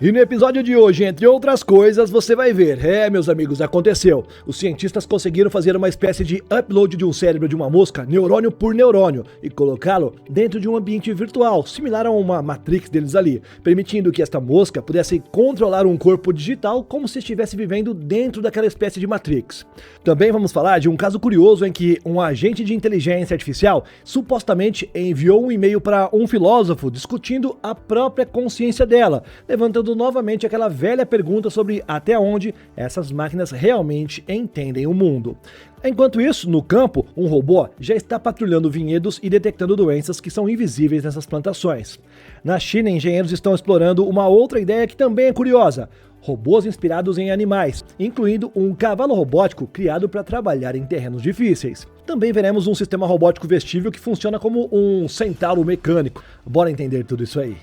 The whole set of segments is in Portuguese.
E no episódio de hoje, entre outras coisas, você vai ver. Meus amigos, aconteceu. Os cientistas conseguiram fazer uma espécie de upload de um cérebro de uma mosca, neurônio por neurônio, e colocá-lo dentro de um ambiente virtual, similar a uma Matrix deles ali, permitindo que esta mosca pudesse controlar um corpo digital como se estivesse vivendo dentro daquela espécie de Matrix. Também vamos falar de um caso curioso em que um agente de inteligência artificial supostamente enviou um e-mail para um filósofo discutindo a própria consciência dela, levantando novamente aquela velha pergunta sobre até onde essas máquinas realmente entendem o mundo. Enquanto isso, no campo, um robô já está patrulhando vinhedos e detectando doenças que são invisíveis nessas plantações. Na China, engenheiros estão explorando uma outra ideia que também é curiosa: robôs inspirados em animais, incluindo um cavalo robótico criado para trabalhar em terrenos difíceis. Também veremos um sistema robótico vestível que funciona como um centauro mecânico. Bora entender tudo isso aí.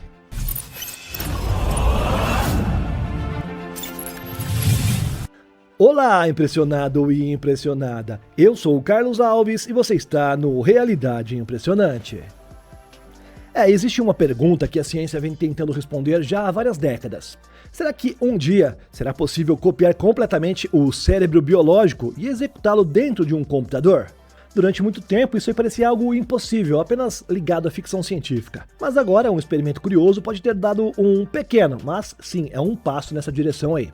Olá, impressionado e impressionada! Eu sou o Carlos Alves e você está no Realidade Impressionante. Existe uma pergunta que a ciência vem tentando responder já há várias décadas. Será que um dia será possível copiar completamente o cérebro biológico e executá-lo dentro de um computador? Durante muito tempo isso aí parecia algo impossível, apenas ligado à ficção científica. Mas agora um experimento curioso pode ter dado um pequeno, mas sim, é um passo nessa direção aí.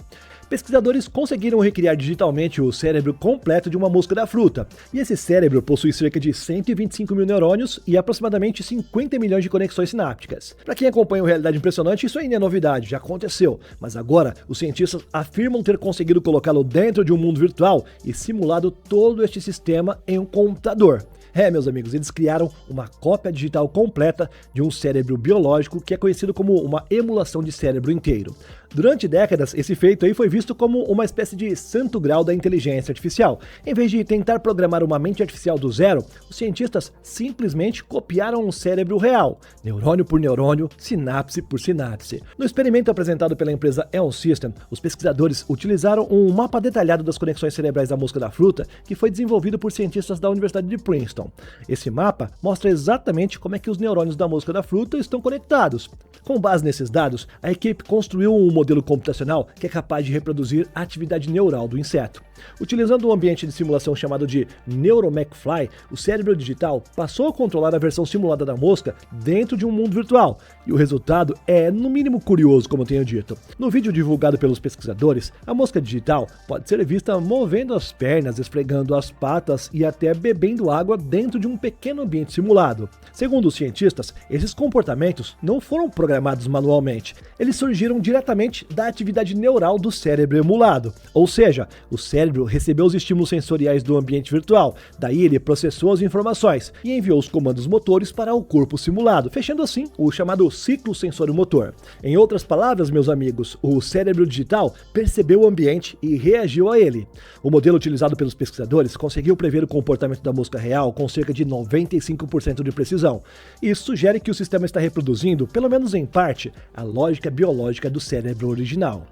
Pesquisadores conseguiram recriar digitalmente o cérebro completo de uma mosca da fruta, e esse cérebro possui cerca de 125 mil neurônios e aproximadamente 50 milhões de conexões sinápticas. Para quem acompanha o Realidade Impressionante, isso ainda é novidade, já aconteceu, mas agora os cientistas afirmam ter conseguido colocá-lo dentro de um mundo virtual e simulado todo este sistema em um computador. Meus amigos, eles criaram uma cópia digital completa de um cérebro biológico que é conhecido como uma emulação de cérebro inteiro. Durante décadas, esse feito aí foi visto como uma espécie de santo grau da inteligência artificial. Em vez de tentar programar uma mente artificial do zero, os cientistas simplesmente copiaram um cérebro real, neurônio por neurônio, sinapse por sinapse. No experimento apresentado pela empresa Elm System, os pesquisadores utilizaram um mapa detalhado das conexões cerebrais da mosca da fruta, que foi desenvolvido por cientistas da Universidade de Princeton. Esse mapa mostra exatamente como é que os neurônios da mosca da fruta estão conectados. Com base nesses dados, a equipe construiu um modelo computacional que é capaz de reproduzir a atividade neural do inseto. Utilizando um ambiente de simulação chamado de NeuroMacFly, o cérebro digital passou a controlar a versão simulada da mosca dentro de um mundo virtual, e o resultado é, no mínimo, curioso, como eu tenho dito. No vídeo divulgado pelos pesquisadores, a mosca digital pode ser vista movendo as pernas, esfregando as patas e até bebendo água dentro de um pequeno ambiente simulado. Segundo os cientistas, esses comportamentos não foram programados manualmente, eles surgiram diretamente da atividade neural do cérebro emulado, ou seja, o cérebro recebeu os estímulos sensoriais do ambiente virtual, daí ele processou as informações e enviou os comandos motores para o corpo simulado, fechando assim o chamado ciclo sensório-motor. Em outras palavras, meus amigos, o cérebro digital percebeu o ambiente e reagiu a ele. O modelo utilizado pelos pesquisadores conseguiu prever o comportamento da mosca real com cerca de 95% de precisão. Isso sugere que o sistema está reproduzindo, pelo menos em parte, a lógica biológica do cérebro original.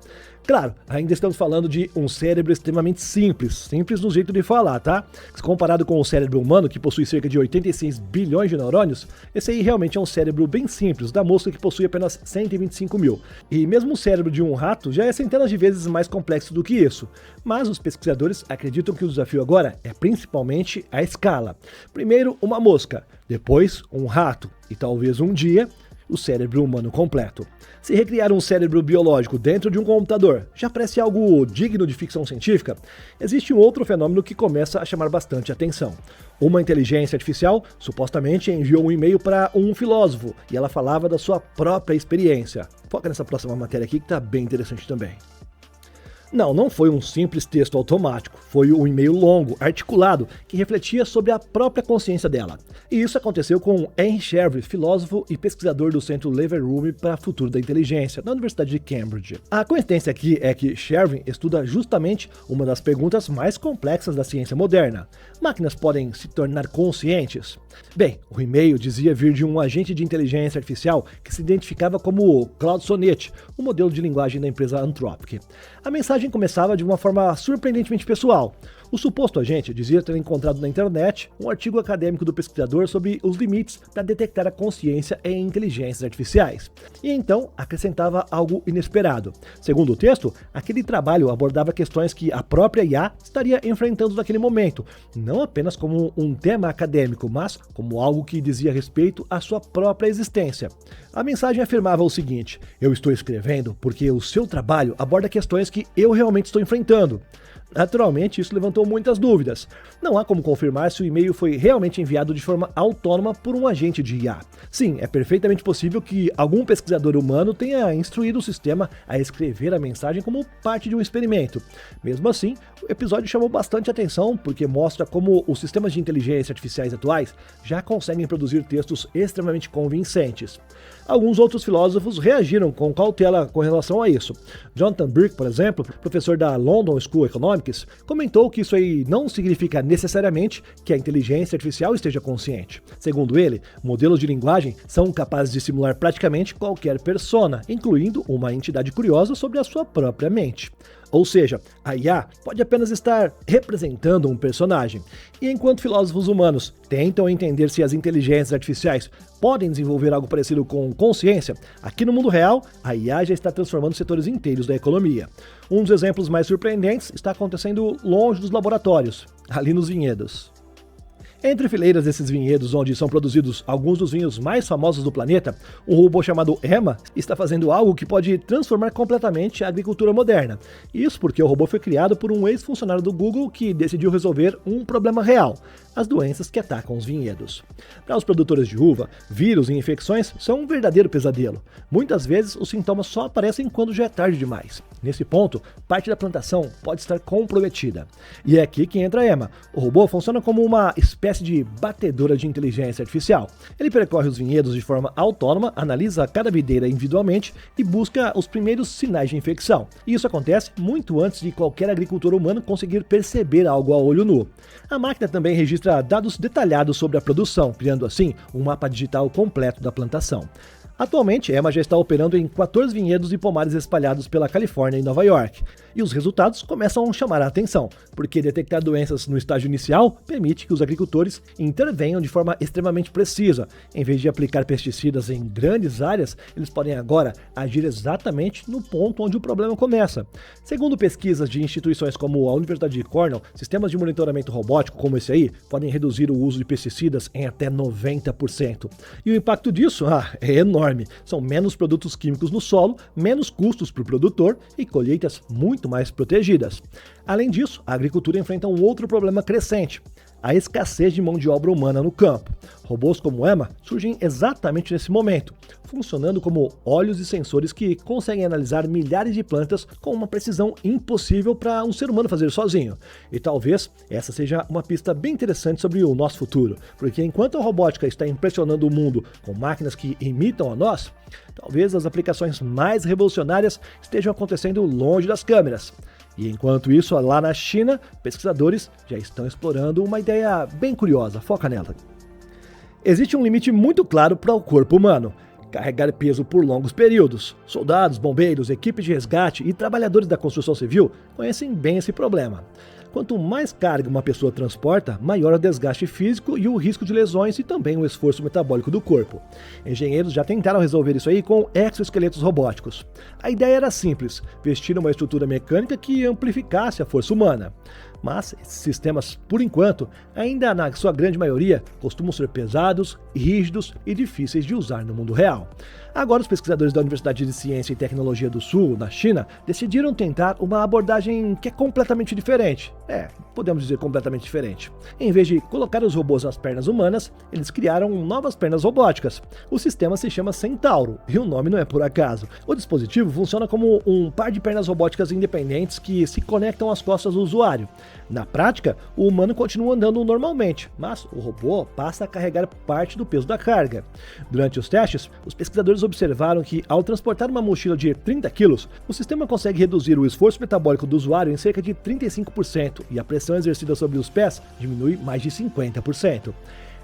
Claro, ainda estamos falando de um cérebro extremamente simples no jeito de falar, tá? Comparado com o cérebro humano, que possui cerca de 86 bilhões de neurônios, esse aí realmente é um cérebro bem simples, da mosca que possui apenas 125 mil. E mesmo o cérebro de um rato já é centenas de vezes mais complexo do que isso. Mas os pesquisadores acreditam que o desafio agora é principalmente a escala. Primeiro uma mosca, depois um rato e talvez um dia o cérebro humano completo. Se recriar um cérebro biológico dentro de um computador já parece algo digno de ficção científica, existe um outro fenômeno que começa a chamar bastante atenção. Uma inteligência artificial supostamente enviou um e-mail para um filósofo e ela falava da sua própria experiência. Foca nessa próxima matéria aqui que está bem interessante também. Não foi um simples texto automático, foi um e-mail longo, articulado, que refletia sobre a própria consciência dela. E isso aconteceu com Henry Shevry, filósofo e pesquisador do Centro Leverhulme para o Futuro da Inteligência, da Universidade de Cambridge. A coincidência aqui é que Shevry estuda justamente uma das perguntas mais complexas da ciência moderna. Máquinas podem se tornar conscientes? Bem, o e-mail dizia vir de um agente de inteligência artificial que se identificava como Claude Sonnet, o modelo de linguagem da empresa Anthropic. A mensagem mensagem começava de uma forma surpreendentemente pessoal. O suposto agente dizia ter encontrado na internet um artigo acadêmico do pesquisador sobre os limites para detectar a consciência em inteligências artificiais. E então acrescentava algo inesperado. Segundo o texto, aquele trabalho abordava questões que a própria IA estaria enfrentando naquele momento, não apenas como um tema acadêmico, mas como algo que dizia respeito à sua própria existência. A mensagem afirmava o seguinte: eu estou escrevendo porque o seu trabalho aborda questões que eu realmente estou enfrentando. Naturalmente, isso levantou muitas dúvidas. Não há como confirmar se o e-mail foi realmente enviado de forma autônoma por um agente de IA. Sim, é perfeitamente possível que algum pesquisador humano tenha instruído o sistema a escrever a mensagem como parte de um experimento. Mesmo assim, o episódio chamou bastante atenção porque mostra como os sistemas de inteligência artificiais atuais já conseguem produzir textos extremamente convincentes. Alguns outros filósofos reagiram com cautela com relação a isso. Jonathan Birk, por exemplo, professor da London School of Economics, comentou que isso aí não significa necessariamente que a inteligência artificial esteja consciente. Segundo ele, modelos de linguagem são capazes de simular praticamente qualquer persona, incluindo uma entidade curiosa sobre a sua própria mente. Ou seja, a IA pode apenas estar representando um personagem. E enquanto filósofos humanos tentam entender se as inteligências artificiais podem desenvolver algo parecido com consciência, aqui no mundo real, a IA já está transformando setores inteiros da economia. Um dos exemplos mais surpreendentes está acontecendo longe dos laboratórios, ali nos vinhedos. Entre fileiras desses vinhedos, onde são produzidos alguns dos vinhos mais famosos do planeta, um robô chamado Emma está fazendo algo que pode transformar completamente a agricultura moderna. Isso porque o robô foi criado por um ex-funcionário do Google que decidiu resolver um problema real: as doenças que atacam os vinhedos. Para os produtores de uva, vírus e infecções são um verdadeiro pesadelo. Muitas vezes os sintomas só aparecem quando já é tarde demais. Nesse ponto, parte da plantação pode estar comprometida. E é aqui que entra a Emma. O robô funciona como uma espécie de batedora de inteligência artificial. Ele percorre os vinhedos de forma autônoma, analisa cada videira individualmente e busca os primeiros sinais de infecção. E isso acontece muito antes de qualquer agricultor humano conseguir perceber algo a olho nu. A máquina também registra dados detalhados sobre a produção, criando assim um mapa digital completo da plantação. Atualmente, Emma já está operando em 14 vinhedos e pomares espalhados pela Califórnia e Nova York. E os resultados começam a chamar a atenção, porque detectar doenças no estágio inicial permite que os agricultores intervenham de forma extremamente precisa. Em vez de aplicar pesticidas em grandes áreas, eles podem agora agir exatamente no ponto onde o problema começa. Segundo pesquisas de instituições como a Universidade de Cornell, sistemas de monitoramento robótico como esse aí podem reduzir o uso de pesticidas em até 90%. E o impacto disso é enorme. São menos produtos químicos no solo, menos custos para o produtor e colheitas muito mais protegidas. Além disso, a agricultura enfrenta um outro problema crescente: a escassez de mão de obra humana no campo. Robôs como Emma surgem exatamente nesse momento, funcionando como olhos e sensores que conseguem analisar milhares de plantas com uma precisão impossível para um ser humano fazer sozinho. E talvez essa seja uma pista bem interessante sobre o nosso futuro, porque enquanto a robótica está impressionando o mundo com máquinas que imitam a nós, talvez as aplicações mais revolucionárias estejam acontecendo longe das câmeras. E enquanto isso, lá na China, pesquisadores já estão explorando uma ideia bem curiosa. Foca nela. Existe um limite muito claro para o corpo humano: carregar peso por longos períodos. Soldados, bombeiros, equipes de resgate e trabalhadores da construção civil conhecem bem esse problema. Quanto mais carga uma pessoa transporta, maior o desgaste físico e o risco de lesões e também o esforço metabólico do corpo. Engenheiros já tentaram resolver isso aí com exoesqueletos robóticos. A ideia era simples: vestir uma estrutura mecânica que amplificasse a força humana. Mas esses sistemas, por enquanto, ainda na sua grande maioria, costumam ser pesados, rígidos e difíceis de usar no mundo real. Agora, os pesquisadores da Universidade de Ciência e Tecnologia do Sul, na China, decidiram tentar uma abordagem que é completamente diferente. Podemos dizer completamente diferente. Em vez de colocar os robôs nas pernas humanas, eles criaram novas pernas robóticas. O sistema se chama Centauro, e o nome não é por acaso. O dispositivo funciona como um par de pernas robóticas independentes que se conectam às costas do usuário. Na prática, o humano continua andando normalmente, mas o robô passa a carregar parte do peso da carga. Durante os testes, os pesquisadores observaram que, ao transportar uma mochila de 30 kg, o sistema consegue reduzir o esforço metabólico do usuário em cerca de 35% e a pressão exercida sobre os pés diminui mais de 50%.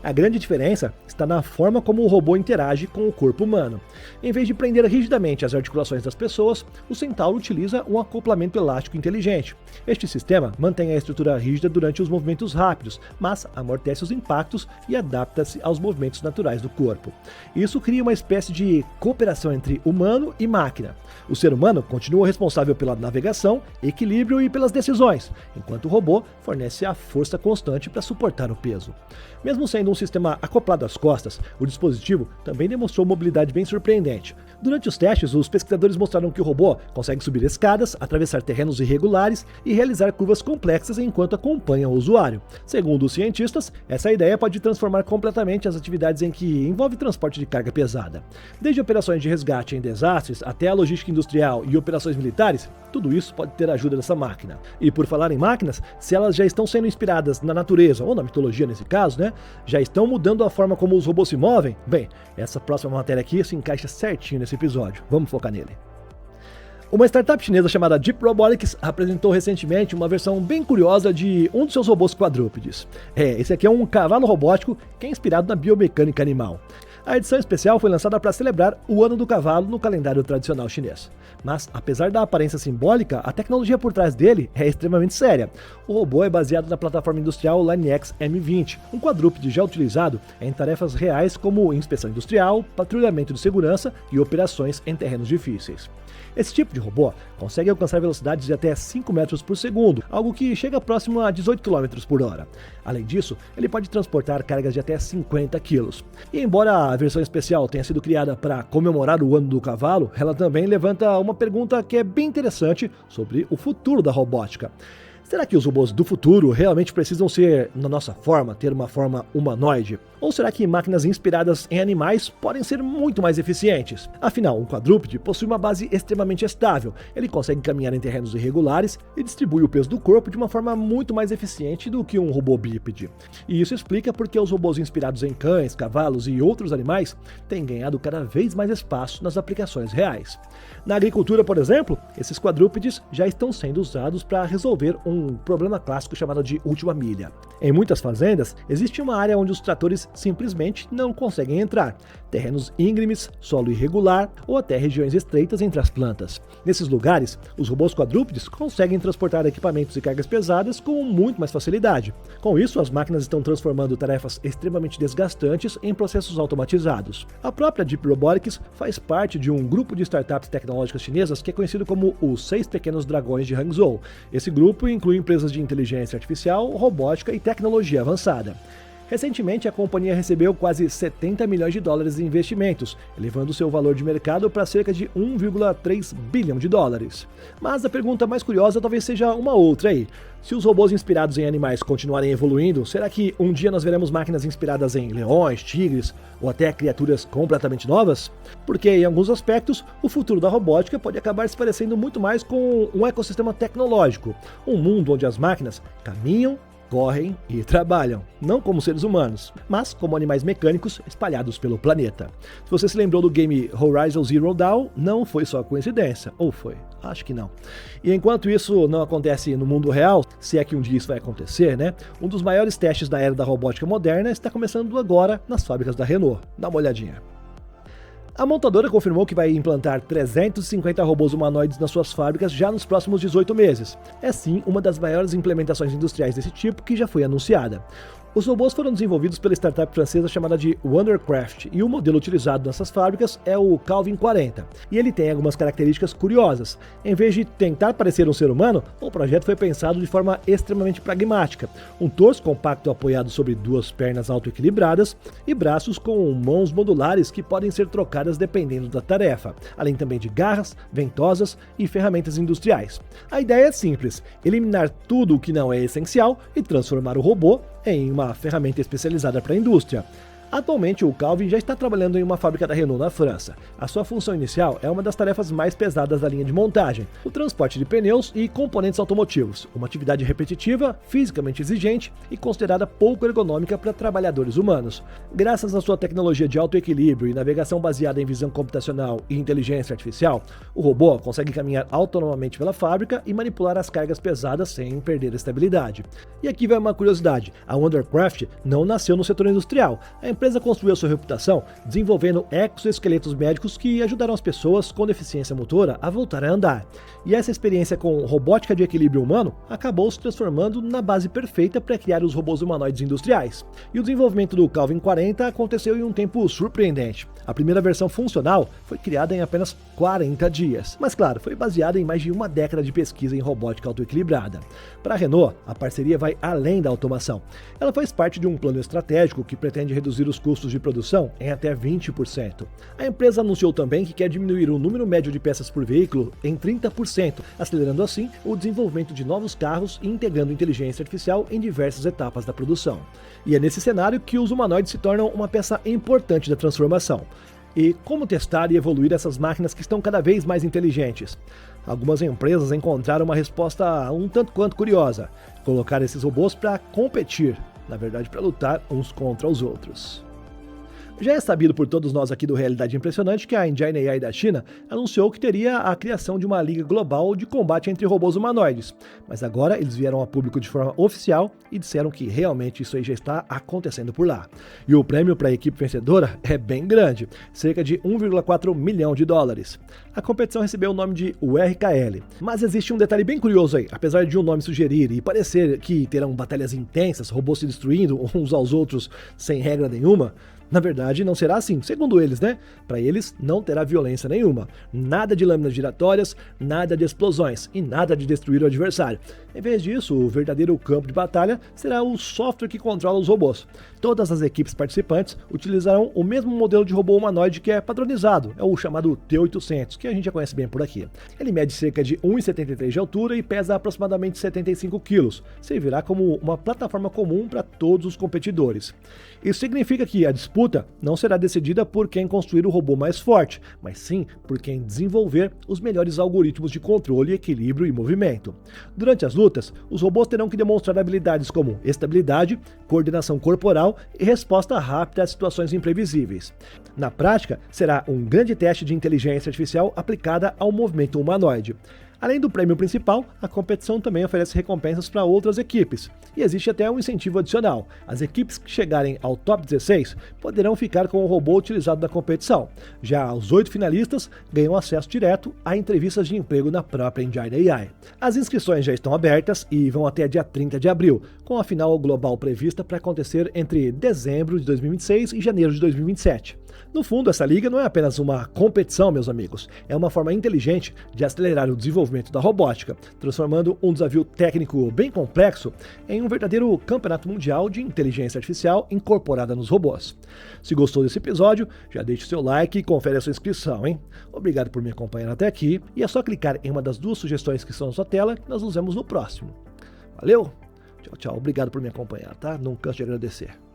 A grande diferença está na forma como o robô interage com o corpo humano. Em vez de prender rigidamente as articulações das pessoas, o Centauro utiliza um acoplamento elástico inteligente. Este sistema mantém a estrutura rígida durante os movimentos rápidos, mas amortece os impactos e adapta-se aos movimentos naturais do corpo. Isso cria uma espécie de cooperação entre humano e máquina. O ser humano continua responsável pela navegação, equilíbrio e pelas decisões, enquanto o robô fornece a força constante para suportar o peso. Mesmo sendo um sistema acoplado às costas, o dispositivo também demonstrou mobilidade bem surpreendente. Durante os testes, os pesquisadores mostraram que o robô consegue subir escadas, atravessar terrenos irregulares e realizar curvas complexas enquanto acompanha o usuário. Segundo os cientistas, essa ideia pode transformar completamente as atividades em que envolve transporte de carga pesada. Desde operações de resgate em desastres até a logística industrial e operações militares, tudo isso pode ter a ajuda dessa máquina. E por falar em máquinas, se elas já estão sendo inspiradas na natureza, ou na mitologia nesse caso, já estão mudando a forma como os robôs se movem, bem, essa próxima matéria aqui se encaixa certinho nesse episódio. Vamos focar nele. Uma startup chinesa chamada Deep Robotics apresentou recentemente uma versão bem curiosa de um dos seus robôs quadrúpedes. Esse aqui é um cavalo robótico que é inspirado na biomecânica animal. A edição especial foi lançada para celebrar o Ano do Cavalo no calendário tradicional chinês. Mas, apesar da aparência simbólica, a tecnologia por trás dele é extremamente séria. O robô é baseado na plataforma industrial LineX M20, um quadrúpede já utilizado em tarefas reais como inspeção industrial, patrulhamento de segurança e operações em terrenos difíceis. Esse tipo de robô consegue alcançar velocidades de até 5 metros por segundo, algo que chega próximo a 18 km por hora. Além disso, ele pode transportar cargas de até 50 kg. E embora a versão especial tenha sido criada para comemorar o Ano do Cavalo, ela também levanta uma pergunta que é bem interessante sobre o futuro da robótica. Será que os robôs do futuro realmente precisam ser na nossa forma, ter uma forma humanoide? Ou será que máquinas inspiradas em animais podem ser muito mais eficientes? Afinal, um quadrúpede possui uma base extremamente estável, ele consegue caminhar em terrenos irregulares e distribui o peso do corpo de uma forma muito mais eficiente do que um robô bípede. E isso explica porque os robôs inspirados em cães, cavalos e outros animais têm ganhado cada vez mais espaço nas aplicações reais. Na agricultura, por exemplo, esses quadrúpedes já estão sendo usados para resolver um problema clássico chamado de última milha. Em muitas fazendas, existe uma área onde os tratores simplesmente não conseguem entrar. Terrenos íngremes, solo irregular ou até regiões estreitas entre as plantas. Nesses lugares, os robôs quadrúpedes conseguem transportar equipamentos e cargas pesadas com muito mais facilidade. Com isso, as máquinas estão transformando tarefas extremamente desgastantes em processos automatizados. A própria Deep Robotics faz parte de um grupo de startups tecnológicas chinesas que é conhecido como os 6 Pequenos Dragões de Hangzhou. Esse grupo inclui empresas de inteligência artificial, robótica e tecnologia avançada. Recentemente, a companhia recebeu quase 70 milhões de dólares em investimentos, elevando seu valor de mercado para cerca de 1,3 bilhão de dólares. Mas a pergunta mais curiosa talvez seja uma outra aí. Se os robôs inspirados em animais continuarem evoluindo, será que um dia nós veremos máquinas inspiradas em leões, tigres ou até criaturas completamente novas? Porque, em alguns aspectos, o futuro da robótica pode acabar se parecendo muito mais com um ecossistema tecnológico, um mundo onde as máquinas caminham, correm e trabalham, não como seres humanos, mas como animais mecânicos espalhados pelo planeta. Se você se lembrou do game Horizon Zero Dawn, não foi só coincidência, ou foi? Acho que não. E enquanto isso não acontece no mundo real, se é que um dia isso vai acontecer, um dos maiores testes da era da robótica moderna está começando agora nas fábricas da Renault. Dá uma olhadinha. A montadora confirmou que vai implantar 350 robôs humanoides nas suas fábricas já nos próximos 18 meses. É sim uma das maiores implementações industriais desse tipo que já foi anunciada. Os robôs foram desenvolvidos pela startup francesa chamada de Wondercraft e o modelo utilizado nessas fábricas é o Calvin 40. E ele tem algumas características curiosas. Em vez de tentar parecer um ser humano, o projeto foi pensado de forma extremamente pragmática. Um torso compacto apoiado sobre 2 pernas autoequilibradas e braços com mãos modulares que podem ser trocadas dependendo da tarefa, além também de garras, ventosas e ferramentas industriais. A ideia é simples: eliminar tudo o que não é essencial e transformar o robô em uma ferramenta especializada para a indústria. Atualmente, o Calvin já está trabalhando em uma fábrica da Renault na França. A sua função inicial é uma das tarefas mais pesadas da linha de montagem, o transporte de pneus e componentes automotivos, uma atividade repetitiva, fisicamente exigente e considerada pouco ergonômica para trabalhadores humanos. Graças à sua tecnologia de alto equilíbrio e navegação baseada em visão computacional e inteligência artificial, o robô consegue caminhar autonomamente pela fábrica e manipular as cargas pesadas sem perder a estabilidade. E aqui vai uma curiosidade: a Wondercraft não nasceu no setor industrial. A empresa construiu sua reputação desenvolvendo exoesqueletos médicos que ajudaram as pessoas com deficiência motora a voltar a andar. E essa experiência com robótica de equilíbrio humano acabou se transformando na base perfeita para criar os robôs humanoides industriais. E o desenvolvimento do Calvin 40 aconteceu em um tempo surpreendente. A primeira versão funcional foi criada em apenas 40 dias. Mas claro, foi baseada em mais de uma década de pesquisa em robótica autoequilibrada. Para a Renault, a parceria vai além da automação. Ela faz parte de um plano estratégico que pretende reduzir os custos de produção em até 20%. A empresa anunciou também que quer diminuir o número médio de peças por veículo em 30%, acelerando assim o desenvolvimento de novos carros e integrando inteligência artificial em diversas etapas da produção. E é nesse cenário que os humanoides se tornam uma peça importante da transformação. E como testar e evoluir essas máquinas que estão cada vez mais inteligentes? Algumas empresas encontraram uma resposta um tanto quanto curiosa: colocar esses robôs para competir, na verdade para lutar uns contra os outros. Já é sabido por todos nós aqui do Realidade Impressionante que a Engine AI da China anunciou que teria a criação de uma liga global de combate entre robôs humanoides, mas agora eles vieram a público de forma oficial e disseram que realmente isso aí já está acontecendo por lá. E o prêmio para a equipe vencedora é bem grande, cerca de 1,4 milhão de dólares. A competição recebeu o nome de URKL, mas existe um detalhe bem curioso aí: apesar de o nome sugerir e parecer que terão batalhas intensas, robôs se destruindo uns aos outros sem regra nenhuma, na verdade, não será assim, segundo eles, né? Para eles, não terá violência nenhuma, nada de lâminas giratórias, nada de explosões e nada de destruir o adversário. Em vez disso, o verdadeiro campo de batalha será o software que controla os robôs. Todas as equipes participantes utilizarão o mesmo modelo de robô humanoide que é padronizado, é o chamado T800, que a gente já conhece bem por aqui. Ele mede cerca de 1,73 de altura e pesa aproximadamente 75 kg. Servirá como uma plataforma comum para todos os competidores. Isso significa que a disputa não será decidida por quem construir o robô mais forte, mas sim por quem desenvolver os melhores algoritmos de controle, equilíbrio e movimento. Durante as lutas, os robôs terão que demonstrar habilidades como estabilidade, coordenação corporal e resposta rápida a situações imprevisíveis. Na prática, será um grande teste de inteligência artificial aplicada ao movimento humanoide. Além do prêmio principal, a competição também oferece recompensas para outras equipes, e existe até um incentivo adicional. As equipes que chegarem ao top 16 poderão ficar com o robô utilizado na competição. Já os 8 finalistas ganham acesso direto a entrevistas de emprego na própria Engine AI. As inscrições já estão abertas e vão até dia 30 de abril, com a final global prevista para acontecer entre dezembro de 2026 e janeiro de 2027. No fundo, essa liga não é apenas uma competição, meus amigos, é uma forma inteligente de acelerar o desenvolvimento da robótica, transformando um desafio técnico bem complexo em um verdadeiro campeonato mundial de inteligência artificial incorporada nos robôs. Se gostou desse episódio, já deixe seu like e confere a sua inscrição, hein? Obrigado por me acompanhar até aqui, e é só clicar em uma das 2 sugestões que estão na sua tela que nós nos vemos no próximo. Valeu? Tchau, tchau. Obrigado por me acompanhar, tá? Não canso de agradecer.